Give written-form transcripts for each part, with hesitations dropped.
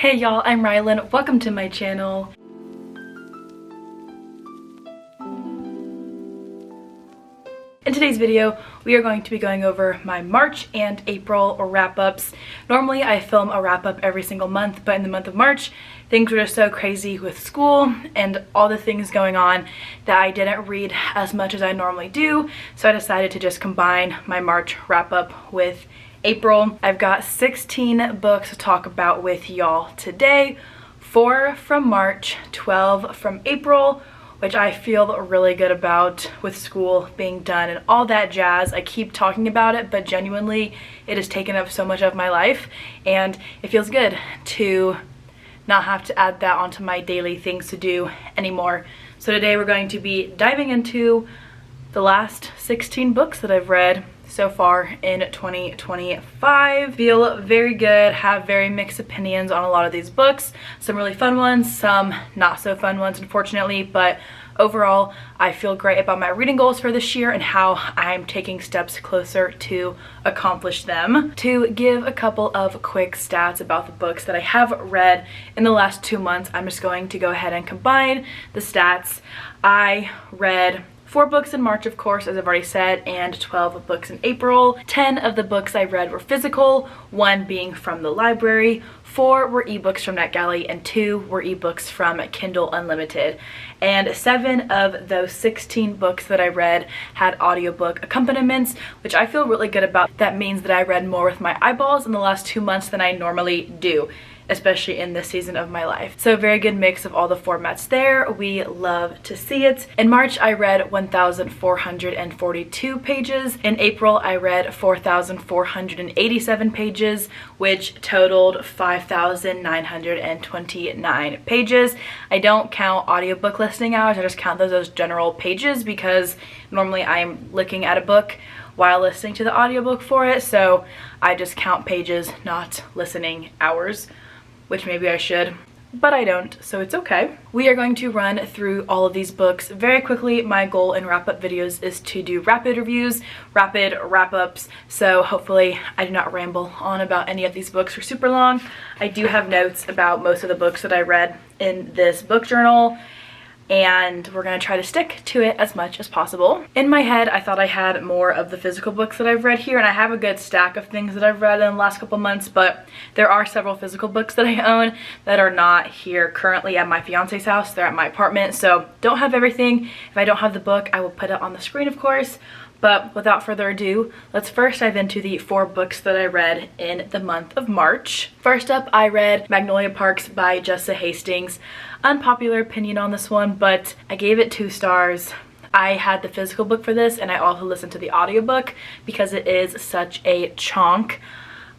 Hey y'all, I'm Rylan. Welcome to my channel. In today's video, we are going to be going over my March and April wrap-ups. Normally, I film a wrap-up every single month, but in the month of March, things were just so crazy with school and all the things going on that I didn't read as much as I normally do, so I decided to just combine my March wrap-up with April. I've got 16 books to talk about with y'all today, 4 from March, 12 from April, which I feel really good about with school being done and all that jazz. I keep talking about it, but genuinely it has taken up so much of my life and it feels good to not have to add that onto my daily things to do anymore. So today we're going to be diving into the last 16 books that I've read so far in 2025. Feel very good, have very mixed opinions on a lot of these books. Some really fun ones, some not so fun ones unfortunately, but overall I feel great about my reading goals for this year and how I'm taking steps closer to accomplish them. To give a couple of quick stats about the books that I have read in the last 2 months, I'm just going to go ahead and combine the stats. I read 4 books in March, of course, as I've already said, and 12 books in April. 10 of the books I read were physical, 1 being from the library, 4 were ebooks from NetGalley, and 2 were ebooks from Kindle Unlimited. And 7 of those 16 books that I read had audiobook accompaniments, which I feel really good about. That means that I read more with my eyeballs in the last 2 months than I normally do, especially in this season of my life. So very good mix of all the formats there. We love to see it. In March, I read 1,442 pages. In April, I read 4,487 pages, which totaled 5,929 pages. I don't count audiobook listening hours. I just count those as general pages because normally I'm looking at a book while listening to the audiobook for it. So I just count pages, not listening hours, which maybe I should, but I don't, so it's okay. We are going to run through all of these books very quickly. My goal in wrap-up videos is to do rapid reviews, rapid wrap-ups, so hopefully I do not ramble on about any of these books for super long. I do have notes about most of the books that I read in this book journal, and we're going to try to stick to it as much as possible. In my head, I thought I had more of the physical books that I've read here, and I have a good stack of things that I've read in the last couple months, but there are several physical books that I own that are not here currently at my fiance's house. They're at my apartment, so don't have everything. If I don't have the book, I will put it on the screen, of course. But without further ado, let's first dive into the 4 books that I read in the month of March. First up, I read Magnolia Parks by Jessa Hastings. Unpopular opinion on this one, but I gave it 2 stars. I had the physical book for this, and I also listened to the audiobook because it is such a chonk.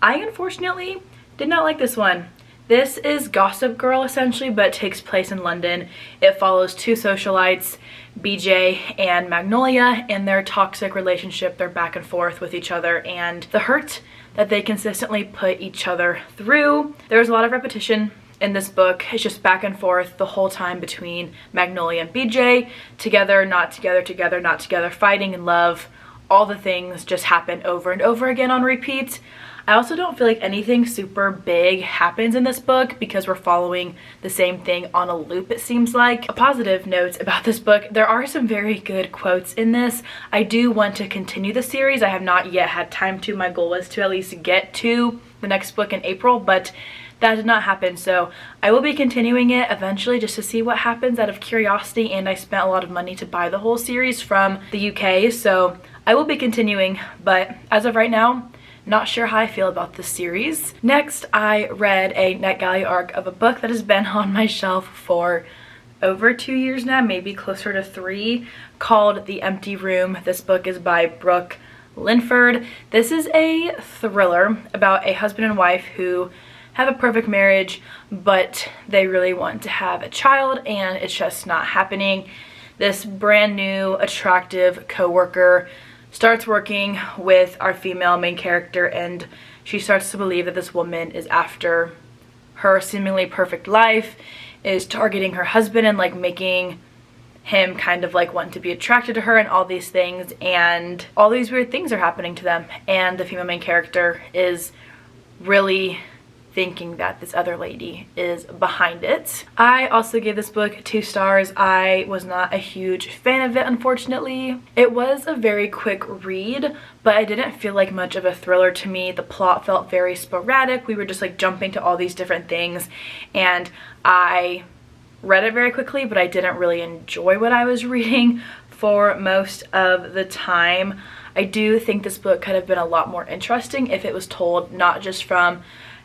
I unfortunately did not like this one. This is Gossip Girl essentially, but it takes place in London. It follows 2 socialites, BJ and Magnolia, and their toxic relationship, their back and forth with each other, and the hurt that they consistently put each other through. There's a lot of repetition in this book. It's just back and forth the whole time between Magnolia and BJ, together, not together, together, not together, fighting in love. All the things just happen over and over again on repeat. I also don't feel like anything super big happens in this book because we're following the same thing on a loop, it seems like. A positive note about this book, there are some very good quotes in this. I do want to continue the series. I have not yet had time to. My goal was to at least get to the next book in April, but that did not happen, so I will be continuing it eventually just to see what happens out of curiosity, and I spent a lot of money to buy the whole series from the UK, so I will be continuing, but as of right now, not sure how I feel about this series. Next, I read a NetGalley arc of a book that has been on my shelf for over 2 years now, maybe closer to 3, called The Empty Room. This book is by Brooke Linford. This is a thriller about a husband and wife who have a perfect marriage, but they really want to have a child and it's just not happening. This brand new, attractive coworker starts working with our female main character, and she starts to believe that this woman is after her seemingly perfect life, is targeting her husband and like making him kind of like want to be attracted to her and all these things, and all these weird things are happening to them, and the female main character is really thinking that this other lady is behind it. I also gave this book 2 stars. I was not a huge fan of it, unfortunately. It was a very quick read, but I didn't feel like much of a thriller to me. The plot felt very sporadic. We were just like jumping to all these different things, and I read it very quickly, but I didn't really enjoy what I was reading for most of the time. I do think this book could have been a lot more interesting if it was told not just from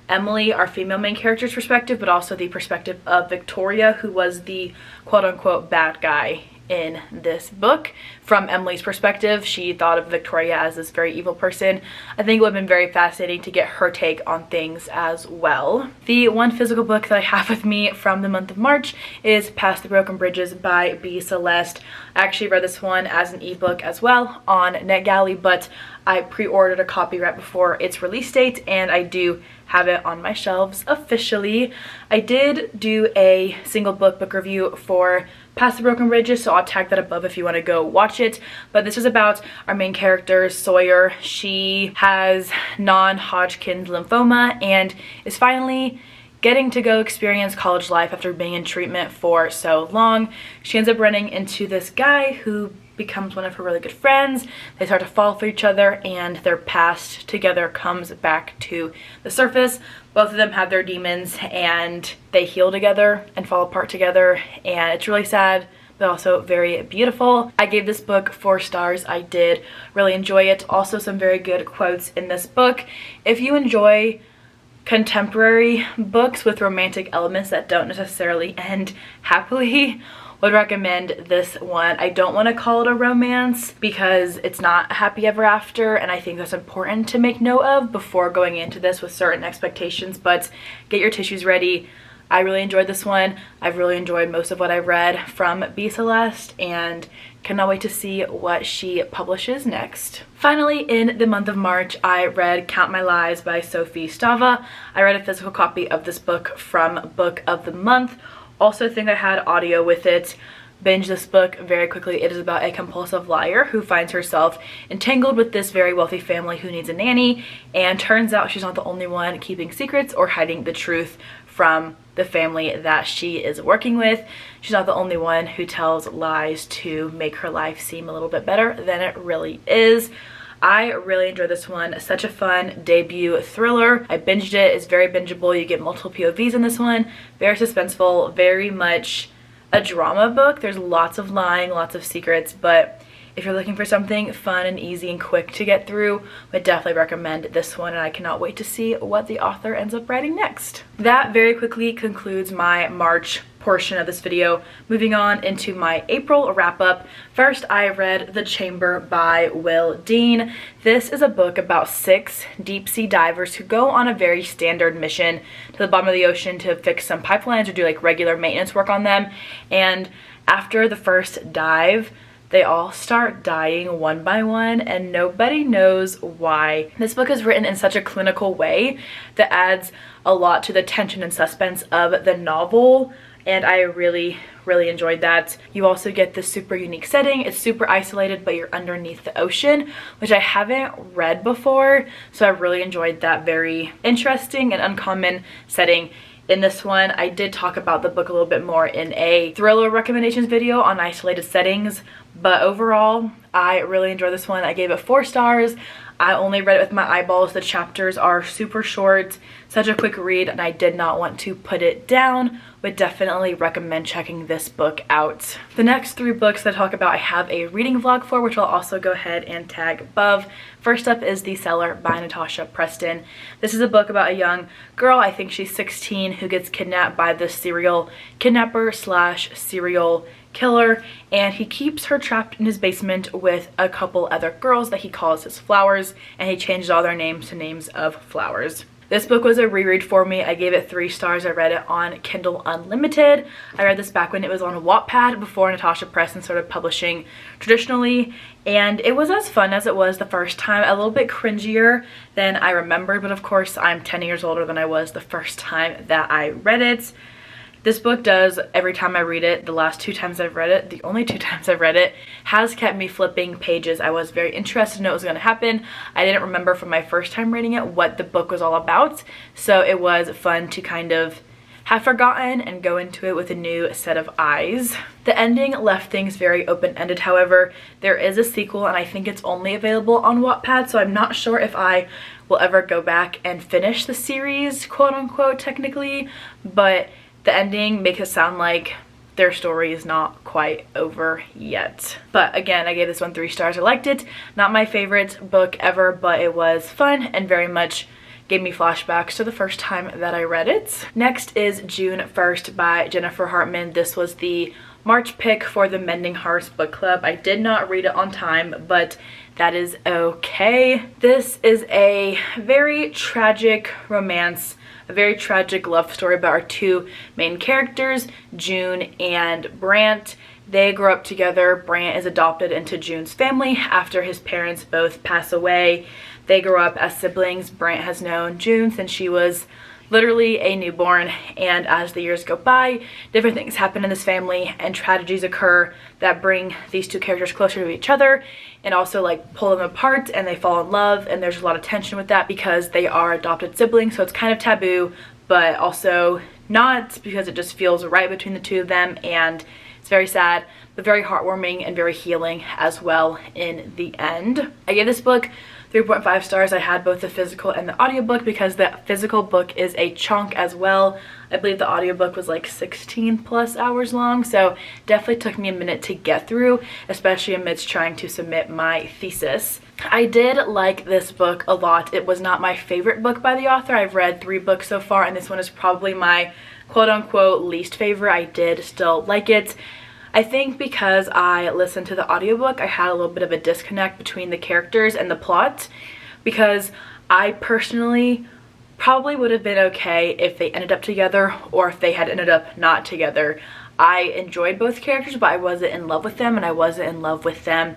Emily, our female main character's perspective, but also the perspective of Victoria, who was the quote-unquote bad guy in this book. From Emily's perspective, she thought of Victoria as this very evil person. I think it would have been very fascinating to get her take on things as well. The one physical book that I have with me from the month of March is Past the Broken Bridges by B. Celeste. I actually read this one as an ebook as well on NetGalley, but I pre-ordered a copy right before its release date, and I do have it on my shelves officially. I did do a single book review for Past the Broken Bridges, so I'll tag that above if you want to go watch it. But this is about our main character, Sawyer. She has non-Hodgkin's lymphoma and is finally getting to go experience college life after being in treatment for so long. She ends up running into this guy who becomes one of her really good friends. They start to fall for each other, and their past together comes back to the surface. Both of them have their demons, and they heal together and fall apart together, and it's really sad but also very beautiful. I gave this book 4 stars. I did really enjoy it. Also some very good quotes in this book. If you enjoy contemporary books with romantic elements that don't necessarily end happily, would recommend this one. I don't want to call it a romance because it's not a happy ever after, and I think that's important to make note of before going into this with certain expectations, but get your tissues ready. I really enjoyed this one. I've really enjoyed most of what I've read from B. Celeste, and cannot wait to see what she publishes next. Finally, in the month of March, I read Count My Lies by Sophie Stava. I read a physical copy of this book from Book of the Month. Also think I had audio with it. Binge this book very quickly. It is about a compulsive liar who finds herself entangled with this very wealthy family who needs a nanny, and turns out she's not the only one keeping secrets or hiding the truth from the family that she is working with. She's not the only one who tells lies to make her life seem a little bit better than it really is. I really enjoyed this one. Such a fun debut thriller. I binged it. It's very bingeable. You get multiple POVs in this one. Very suspenseful. Very much a drama book. There's lots of lying, lots of secrets, but if you're looking for something fun and easy and quick to get through, I would definitely recommend this one, and I cannot wait to see what the author ends up writing next. That very quickly concludes my March portion of this video. Moving on into my April wrap-up. First, I read The Chamber by Will Dean. This is a book about 6 deep-sea divers who go on a very standard mission to the bottom of the ocean to fix some pipelines or do like regular maintenance work on them, and after the first dive, they all start dying one by one, and nobody knows why. This book is written in such a clinical way that adds a lot to the tension and suspense of the novel, and I really enjoyed that. You also get this super unique setting. It's super isolated, but you're underneath the ocean, which I haven't read before, so I really enjoyed that very interesting and uncommon setting. In this one, I did talk about the book a little bit more in a thriller recommendations video on isolated settings, but overall, I really enjoyed this one. I gave it 4 stars. I only read it with my eyeballs. The chapters are super short, such a quick read, and I did not want to put it down. Would definitely recommend checking this book out. The next 3 books that I talk about, I have a reading vlog for, which I'll also go ahead and tag above. First up is The Cellar by Natasha Preston. This is a book about a young girl, I think she's 16, who gets kidnapped by this serial kidnapper slash serial killer, and he keeps her trapped in his basement with a couple other girls that he calls his flowers, and he changes all their names to names of flowers. This book was a reread for me. I gave it 3 stars. I read it on Kindle Unlimited. I read this back when it was on Wattpad before Natasha Preston started publishing traditionally, and it was as fun as it was the first time. A little bit cringier than I remembered, but of course I'm 10 years older than I was the first time that I read it. This book does, every time I read it, the last 2 times I've read it, the only 2 times I've read it, has kept me flipping pages. I was very interested to know what was going to happen. I didn't remember from my first time reading it what the book was all about, so it was fun to kind of have forgotten and go into it with a new set of eyes. The ending left things very open-ended, however. There is a sequel and I think it's only available on Wattpad, so I'm not sure if I will ever go back and finish the series, quote unquote, technically, but the ending makes it sound like their story is not quite over yet. But again, I gave this one 3 stars. I liked it. Not my favorite book ever, but it was fun and very much gave me flashbacks to the first time that I read it. Next is June 1st by Jennifer Hartman. This was the March pick for the Mending Hearts book club. I did not read it on time, but that is okay. This is a very tragic romance, a very tragic love story about our 2 main characters, June and Brant. They grow up together. Brant is adopted into June's family after his parents both pass away. They grow up as siblings. Brant has known June since she was literally a newborn, and as the years go by, different things happen in this family and tragedies occur that bring these 2 characters closer to each other and also like pull them apart, and they fall in love, and there's a lot of tension with that because they are adopted siblings, so it's kind of taboo, but also not, because it just feels right between the 2 of them, and it's very sad but very heartwarming and very healing as well in the end. I gave this book 3.5 stars. I had both the physical and the audiobook because the physical book is a chunk as well. I believe the audiobook was like 16 plus hours long, so definitely took me a minute to get through, especially amidst trying to submit my thesis. I did like this book a lot. It was not my favorite book by the author. I've read 3 books so far, and this one is probably my quote-unquote least favorite. I did still like it. I think because I listened to the audiobook, I had a little bit of a disconnect between the characters and the plot, because I personally probably would have been okay if they ended up together or if they had ended up not together. I enjoyed both characters, but I wasn't in love with them, and I wasn't in love with them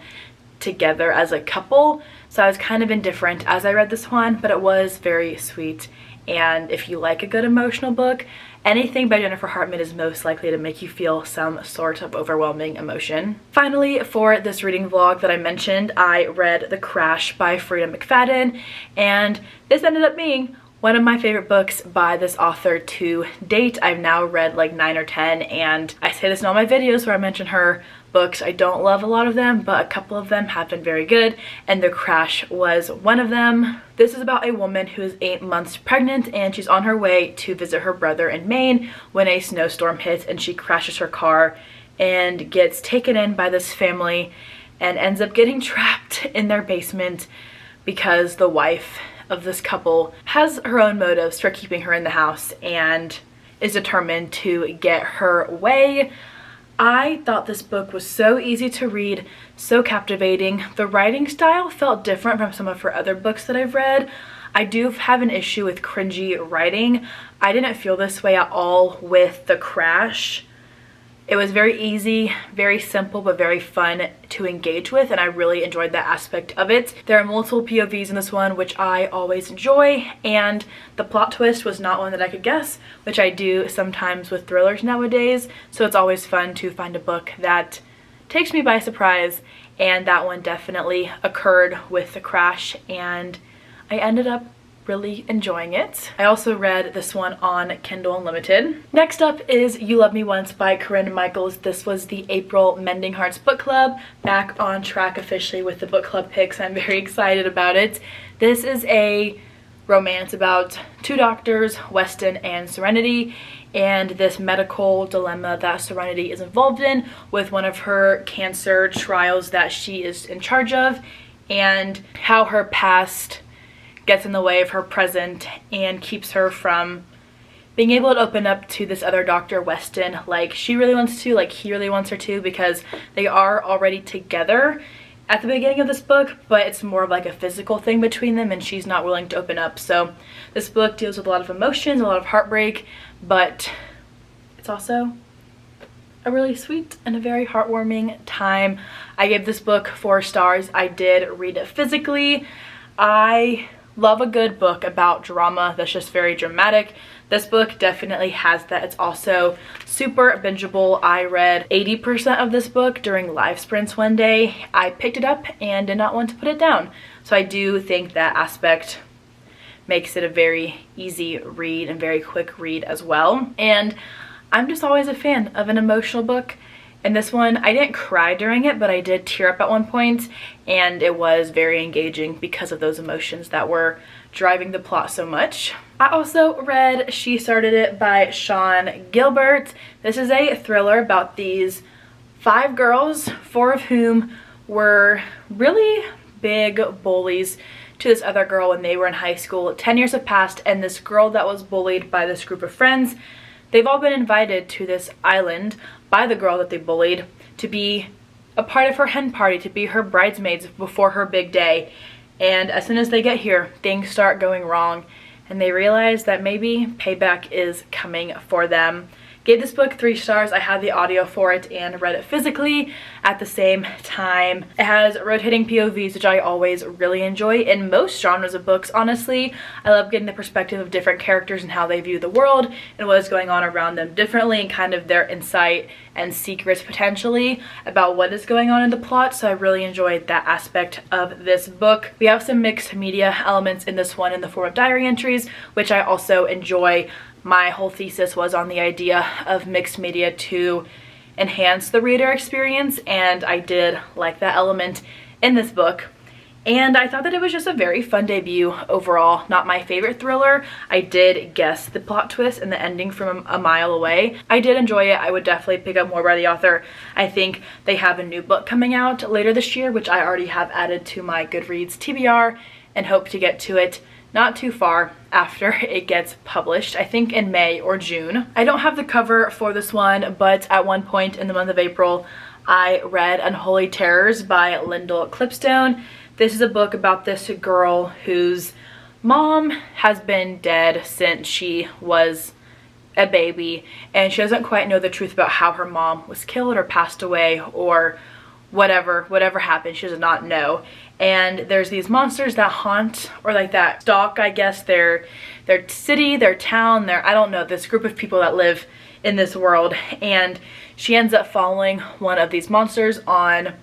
together as a couple, so I was kind of indifferent as I read this one, but it was very sweet. And if you like a good emotional book, anything by Jennifer Hartman is most likely to make you feel some sort of overwhelming emotion. Finally, for this reading vlog that I mentioned, I read The Crash by Frida McFadden, and this ended up being one of my favorite books by this author to date. I've now read like 9 or 10, and I say this in all my videos where I mention her books. I don't love a lot of them, but a couple of them have been very good, and The Crash was one of them. This is about a woman who is 8 months pregnant, and she's on her way to visit her brother in Maine when a snowstorm hits, and she crashes her car and gets taken in by this family and ends up getting trapped in their basement because the wife of this couple has her own motives for keeping her in the house and is determined to get her way. I thought this book was so easy to read, so captivating. The writing style felt different from some of her other books that I've read. I do have an issue with cringy writing. I didn't feel this way at all with The Crash. It was very easy, very simple, but very fun to engage with, and I really enjoyed that aspect of it. There are multiple POVs in this one, which I always enjoy, and the plot twist was not one that I could guess, which I do sometimes with thrillers nowadays, so it's always fun to find a book that takes me by surprise, and that one definitely occurred with The Crash, and I ended up really enjoying it. I also read this one on Kindle Unlimited. Next up is You Loved Me Once by Corinne Michaels. This was the April Mending Hearts book club. Back on track officially with the book club picks. I'm very excited about it. This is a romance about 2 doctors, Weston and Serenity, and this medical dilemma that Serenity is involved in with one of her cancer trials that she is in charge of, and how her past gets in the way of her present and keeps her from being able to open up to this other doctor, Weston, like she really wants to, like he really wants her to, because they are already together at the beginning of this book, but it's more of like a physical thing between them, and she's not willing to open up. So this book deals with a lot of emotions, a lot of heartbreak, but it's also a really sweet and a very heartwarming time. I gave this book 4 stars. I did read it physically. I love a good book about drama that's just very dramatic. This book definitely has that. It's also super bingeable. I read 80% of this book during live sprints one day. I picked it up and did not want to put it down. So I do think that aspect makes it a very easy read and very quick read as well. And I'm just always a fan of an emotional book. And this one, I didn't cry during it, but I did tear up at one point, and it was very engaging because of those emotions that were driving the plot so much. I also read She Started It by Sean Gilbert. This is a thriller about these 5 girls, 4 of whom were really big bullies to this other girl when they were in high school. 10 years have passed, and this girl that was bullied by this group of friends, they've all been invited to this island by the girl that they bullied to be a part of her hen party, to be her bridesmaids before her big day. And as soon as they get here, things start going wrong, and they realize that maybe payback is coming for them. Gave this book 3 stars. I had the audio for it and read it physically at the same time. It has rotating POVs, which I always really enjoy in most genres of books, honestly. I love getting the perspective of different characters and how they view the world and what is going on around them differently, and kind of their insight and secrets potentially about what is going on in the plot. So I really enjoyed that aspect of this book. We have some mixed media elements in this one in the form of diary entries, which I also enjoy. My whole thesis was on the idea of mixed media to enhance the reader experience, and I did like that element in this book. And I thought that it was just a very fun debut overall. Not my favorite thriller. I did guess the plot twist and the ending from a mile away. I did enjoy it. I would definitely pick up more by the author. I think they have a new book coming out later this year, which I already have added to my Goodreads TBR, and hope to get to it not too far after it gets published, I think in May or June. I don't have the cover for this one, but at one point in the month of April, I read Unholy Terrors by Lyndall Clipstone. This is a book about this girl whose mom has been dead since she was a baby, and she doesn't quite know the truth about how her mom was killed or passed away or whatever happened. She does not know. And there's these monsters that haunt, or like that stalk, I guess, their city, their town, I don't know, this group of people that live in this world. And she ends up following one of these monsters on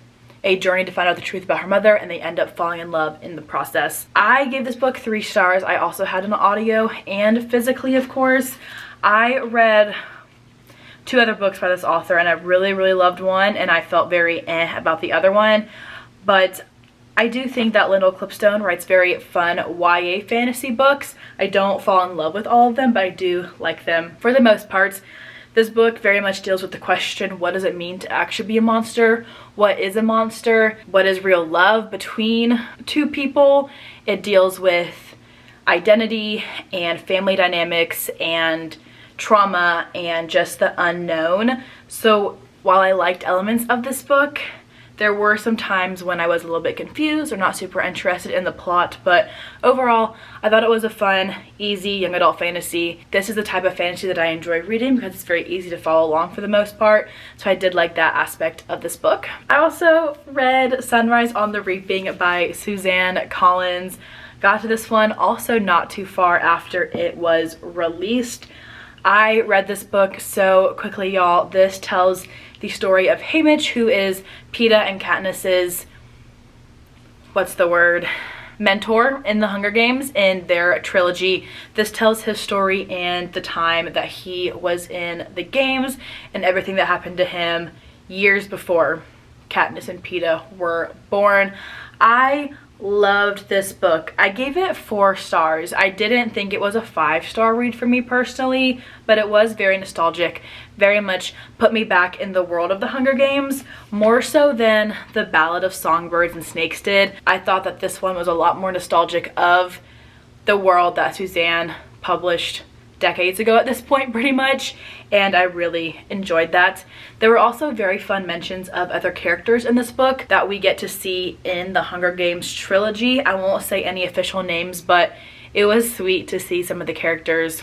a journey to find out the truth about her mother, and they end up falling in love in the process. I gave this book 3 stars. I also had an audio and physically, of course. I read 2 other books by this author, and I really loved one, and I felt very about the other one. But I do think that Lyndall Clipstone writes very fun YA fantasy books. I don't fall in love with all of them, but I do like them for the most part. This book very much deals with the question, what does it mean to actually be a monster? What is a monster? What is real love between 2 people? It deals with identity and family dynamics and trauma and just the unknown. So while I liked elements of this book, there were some times when I was a little bit confused or not super interested in the plot, but overall, I thought it was a fun, easy young adult fantasy. This is the type of fantasy that I enjoy reading because it's very easy to follow along for the most part, so I did like that aspect of this book. I also read Sunrise on the Reaping by Suzanne Collins. Got to this one also not too far after it was released. I read this book so quickly, y'all. This tells the story of Haymitch, who is Peeta and Katniss's, mentor in the Hunger Games in their trilogy. This tells his story and the time that he was in the games and everything that happened to him years before Katniss and Peeta were born. I loved this book. I gave it 4 stars. I didn't think it was a 5-star read for me personally, but it was very nostalgic, very much put me back in the world of the Hunger Games, more so than the Ballad of Songbirds and Snakes did. I thought that this one was a lot more nostalgic of the world that Suzanne published decades ago at this point, pretty much, and I really enjoyed that. There were also very fun mentions of other characters in this book that we get to see in the Hunger Games trilogy. I won't say any official names, but it was sweet to see some of the characters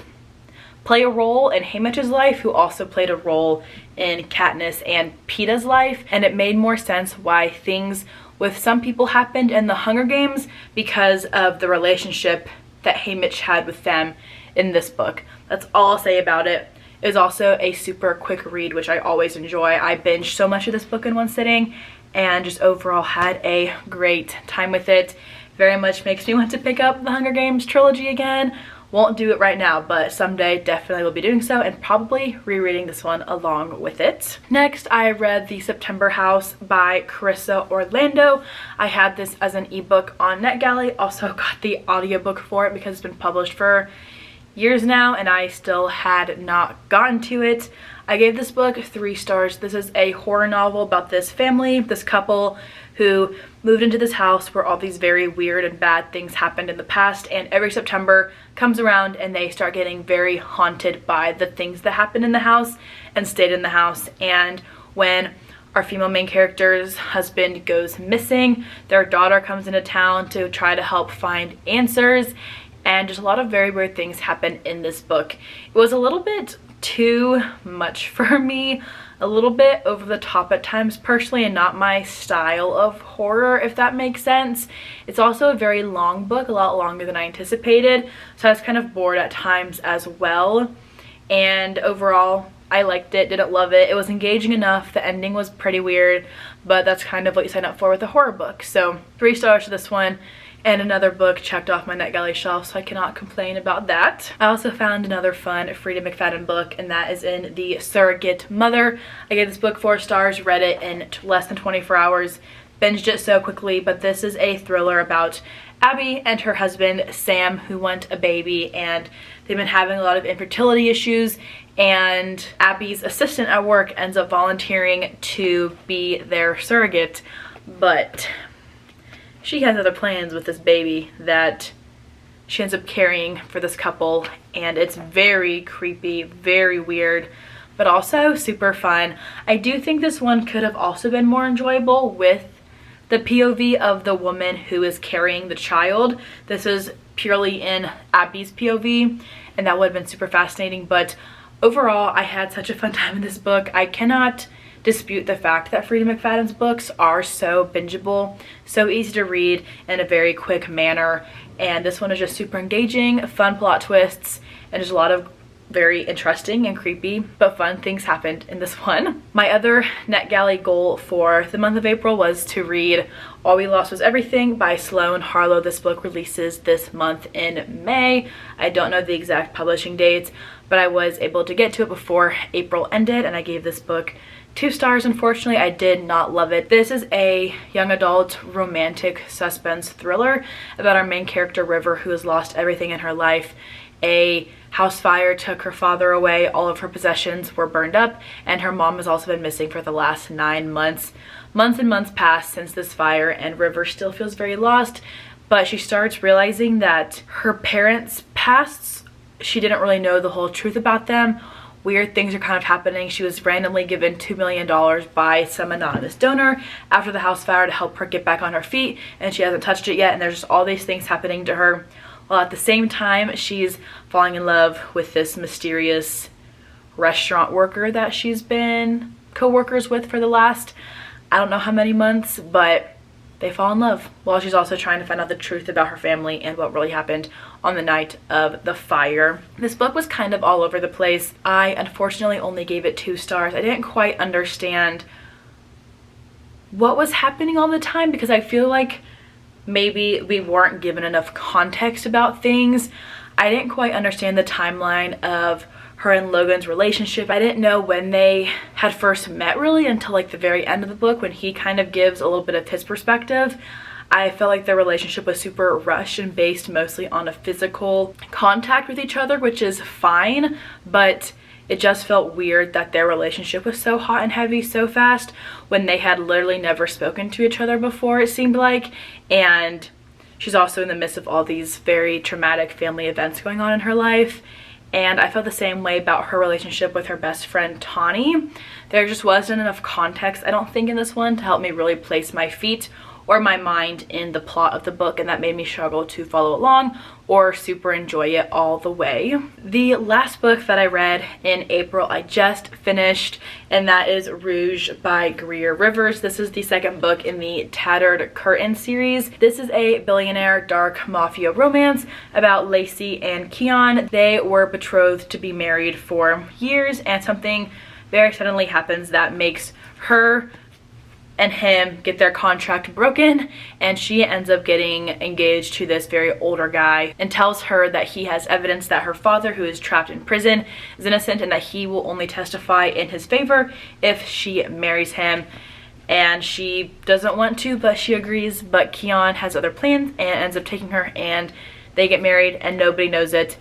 play a role in Haymitch's life, who also played a role in Katniss and Peeta's life, and it made more sense why things with some people happened in the Hunger Games because of the relationship that Haymitch had with them in this book. That's all I'll say about it. It was also a super quick read, which I always enjoy. I binged so much of this book in one sitting and just overall had a great time with it. Very much makes me want to pick up the Hunger Games trilogy again. Won't do it right now, but someday definitely will be doing so, and probably rereading this one along with it. Next, I read The September House by Carissa Orlando. I had this as an ebook on NetGalley. Also got the audiobook for it because it's been published for years now and I still had not gotten to it. I gave this book 3 stars. This is a horror novel about this family, this couple who moved into this house where all these very weird and bad things happened in the past, and every September comes around and they start getting very haunted by the things that happened in the house and stayed in the house. And when our female main character's husband goes missing, their daughter comes into town to try to help find answers, and just a lot of very weird things happen in this book. It was a little bit too much for me, a little bit over the top at times personally, and not my style of horror, if that makes sense. It's also a very long book, a lot longer than I anticipated, so I was kind of bored at times as well. And overall, I liked it, didn't love it. It was engaging enough. The ending was pretty weird, but that's kind of what you sign up for with a horror book. So 3 stars for this one. And another book checked off my NetGalley shelf, so I cannot complain about that. I also found another fun Frida McFadden book, and that is in The Surrogate Mother. I gave this book 4 stars, read it in less than 24 hours, binged it so quickly, but this is a thriller about Abby and her husband Sam, who want a baby, and they've been having a lot of infertility issues, and Abby's assistant at work ends up volunteering to be their surrogate, but she has other plans with this baby that she ends up carrying for this couple, and it's very creepy, very weird, but also super fun. I do think this one could have also been more enjoyable with the POV of the woman who is carrying the child. This is purely in Abby's POV, and that would have been super fascinating, but overall, I had such a fun time in this book. I cannot dispute the fact that Frida McFadden's books are so bingeable, so easy to read in a very quick manner, and this one is just super engaging, fun plot twists, and just a lot of very interesting and creepy but fun things happened in this one. My other NetGalley goal for the month of April was to read All We Lost Was Everything by Sloane Harlow. This book releases this month in May. I don't know the exact publishing dates, but I was able to get to it before April ended, and I gave this book 2 stars. Unfortunately, I did not love it. This is a young adult romantic suspense thriller about our main character River, who has lost everything in her life. A house fire took her father away, all of her possessions were burned up, and her mom has also been missing for the last 9 months. Months and months pass since this fire, and River still feels very lost, but she starts realizing that her parents' pasts, she didn't really know the whole truth about them. Weird things are kind of happening. She was randomly given $2 million by some anonymous donor after the house fire to help her get back on her feet, and she hasn't touched it yet, and there's just all these things happening to her, while at the same time she's falling in love with this mysterious restaurant worker that she's been co-workers with for the last I don't know how many months, but they fall in love while she's also trying to find out the truth about her family and what really happened on the night of the fire. This book was kind of all over the place. I unfortunately only gave it 2 stars. I didn't quite understand what was happening all the time because I feel like maybe we weren't given enough context about things. I didn't quite understand the timeline of her and Logan's relationship. I didn't know when they had first met really until like the very end of the book, when he kind of gives a little bit of his perspective. I felt like their relationship was super rushed and based mostly on a physical contact with each other, which is fine, but it just felt weird that their relationship was so hot and heavy so fast when they had literally never spoken to each other before, it seemed like. And she's also in the midst of all these very traumatic family events going on in her life. And I felt the same way about her relationship with her best friend Tawny. There just wasn't enough context, I don't think, in this one to help me really place my feet or my mind in the plot of the book, and that made me struggle to follow along or super enjoy it all the way. The last book that I read in April I just finished, and that is Rouge by Greer Rivers. This is the second book in the Tattered Curtain series. This is a billionaire dark mafia romance about Lacey and Keon. They were betrothed to be married for years, and something very suddenly happens that makes her and him get their contract broken, and she ends up getting engaged to this very older guy and tells her that he has evidence that her father, who is trapped in prison, is innocent, and that he will only testify in his favor if she marries him. And she doesn't want to, but she agrees. But Keon has other plans and ends up taking her, and they get married, and nobody knows it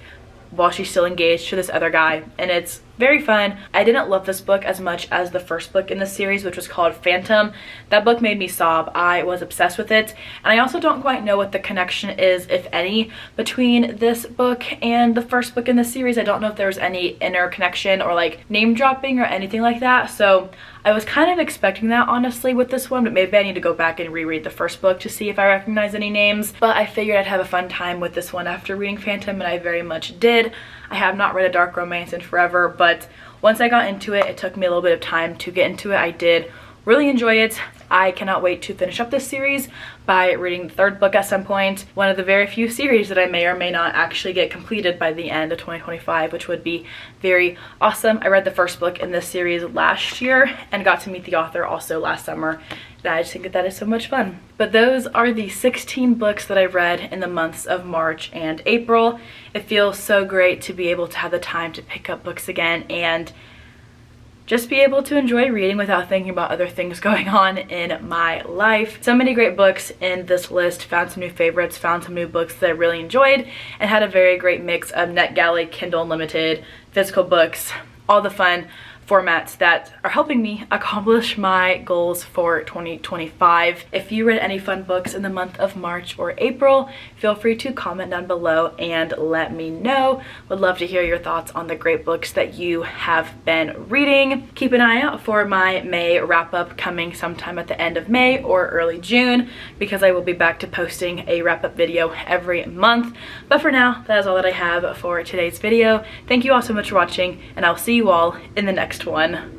while she's still engaged to this other guy, and it's very fun. I didn't love this book as much as the first book in the series, which was called Phantom. That book made me sob. I was obsessed with it, and I also don't quite know what the connection is, if any, between this book and the first book in the series. I don't know if there was any inner connection or like name dropping or anything like that, so I was kind of expecting that honestly with this one, but maybe I need to go back and reread the first book to see if I recognize any names. But I figured I'd have a fun time with this one after reading Phantom, and I very much did. I have not read a dark romance in forever, but once I got into it, it took me a little bit of time to get into it. I did really enjoy it. I cannot wait to finish up this series by reading the third book at some point. One of the very few series that I may or may not actually get completed by the end of 2025, which would be very awesome. I read the first book in this series last year and got to meet the author also last summer. And I just think that is so much fun. But those are the 16 books that I read in the months of March and April. It feels so great to be able to have the time to pick up books again and just be able to enjoy reading without thinking about other things going on in my life. So many great books in this list. Found some new favorites, found some new books that I really enjoyed, and had a very great mix of NetGalley, Kindle Unlimited, physical books, all the fun formats that are helping me accomplish my goals for 2025. If you read any fun books in the month of March or April, feel free to comment down below and let me know. Would love to hear your thoughts on the great books that you have been reading. Keep an eye out for my May wrap-up coming sometime at the end of May or early June, because I will be back to posting a wrap-up video every month. But for now, that is all that I have for today's video. Thank you all so much for watching, and I'll see you all in the next one.